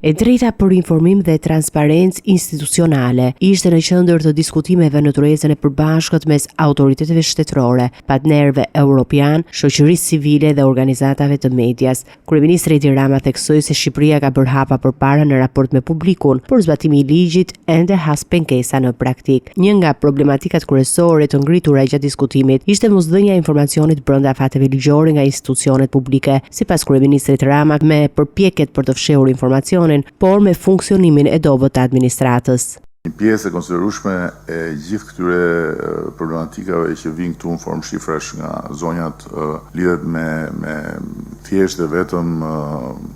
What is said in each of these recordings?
E drejta për informim dhe transparencë institucionale ishte në qendër të diskutimeve në tryezën e përbashkët mes autoriteteve shtetërore, partnerëve evropian, shoqërisë civile dhe organizatave të medias. Kryeministri Edi Rama theksoi se Shqipëria ka bërë hapa përpara në raport me publikun, por zbatimi i ligjit ende has pengesa në praktik. Një nga problematikat kryesore të ngritura gjatë diskutimit ishte mosdhënia e informacionit brenda fateve ligjore nga institucionet publike, sipas kryeministrit Rama, me përpjekjet për të fshehur informacionin, por me funksionimin e dobët të administratës. Një pjesë e konsiderueshme e gjithë këtyre problematikave që vijnë këtu në formë shifrash nga zonjat lidhet me thjesht dhe vetëm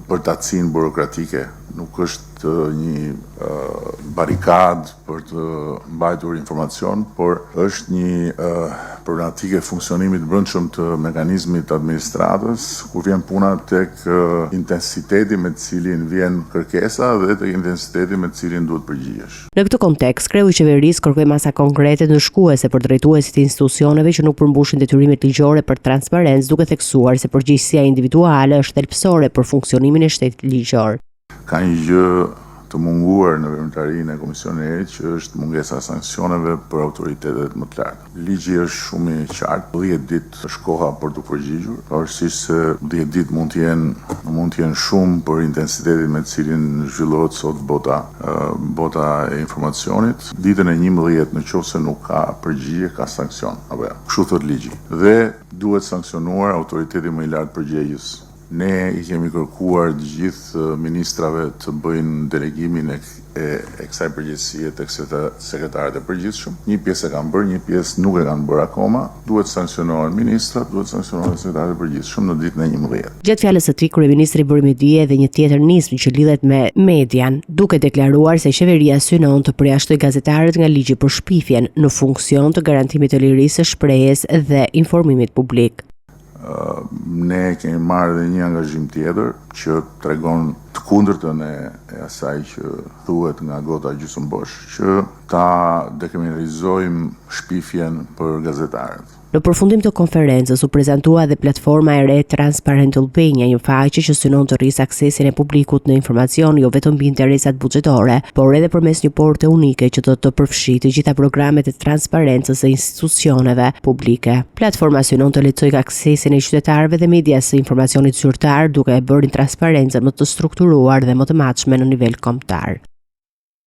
përtatësinë burokratike. Nuk është një barikad për të mbajtur informacion, por është një problematike funksionimit brendshëm të mekanizmit administratës, kur vjen puna tek intensiteti me të cilin vjen kërkesa dhe tek intensiteti me të cilin duhet përgjigjesh. Në këtë kontekst, kreu i qeverisë kërkoi masa konkrete ndëshkuese për drejtuesit e institucioneve që nuk përmbushin detyrimet ligjore për transparencë, duke theksuar se përgjegjësia individuale është thelbësore për funksionimin e shtetit ligjor. Ka një gjë të munguar në veprimtarinë e Komisionit e Ri, që është mungesa e sanksioneve për autoritetet më të larta. Ligji është shumë i qartë, 10 ditë është koha për të përgjigjur, pavarësisht se 10 ditë mund të jenë shumë për intensitetin me të cilin zhvillohet sot bota e informacionit. Ditën e 11 nëse nuk ka përgjigje, ka sanksion, apo jo. Kështu thot ligji. Dhe duhet sanksionuar autoriteti më i lartë përgjegjës. Ne i kemi kërkuar të gjithë ministrave të bëjnë delegimin e kësaj përgjegjësie tek sekretarët e përgjithshëm. Një pjesë e kanë bërë, një pjesë nuk e kanë bërë akoma. Duhet sanksionohen ministrat, duhet sanksionohen sekretarët e përgjithshëm në ditën e 11. Gjatë fjalës së tij, kryeministri bëri me dije edhe një tjetër nismë që lidhet me median, duke deklaruar se qeveria synon të përjashtoj gazetarët nga ligji për shpifjen në funksion të garantimit të lirisë së shprehjes dhe informimit publik. Ne kemi marrë dhe një angazhim tjetër që tregon të kundërtën e asaj që thuhet nga gota gjysmëbosh, që ta dekriminalizojmë shpifjen për gazetarët. Në përfundim të konferencës u prezantua dhe platforma e re Transparent Albania, një faqe që synon të rrisë aksesin e publikut në informacion jo vetëm mbi interesat buxhetore, por edhe përmes një porte unike që do të përfshijë të gjitha programet e transparencës së institucioneve publike. Platforma synon të lehtësojë aksesin e qytetarëve dhe medias së informacionit zyrtar, duke e bërë transparencën më të strukturuar dhe më të matshme në nivel kombëtar.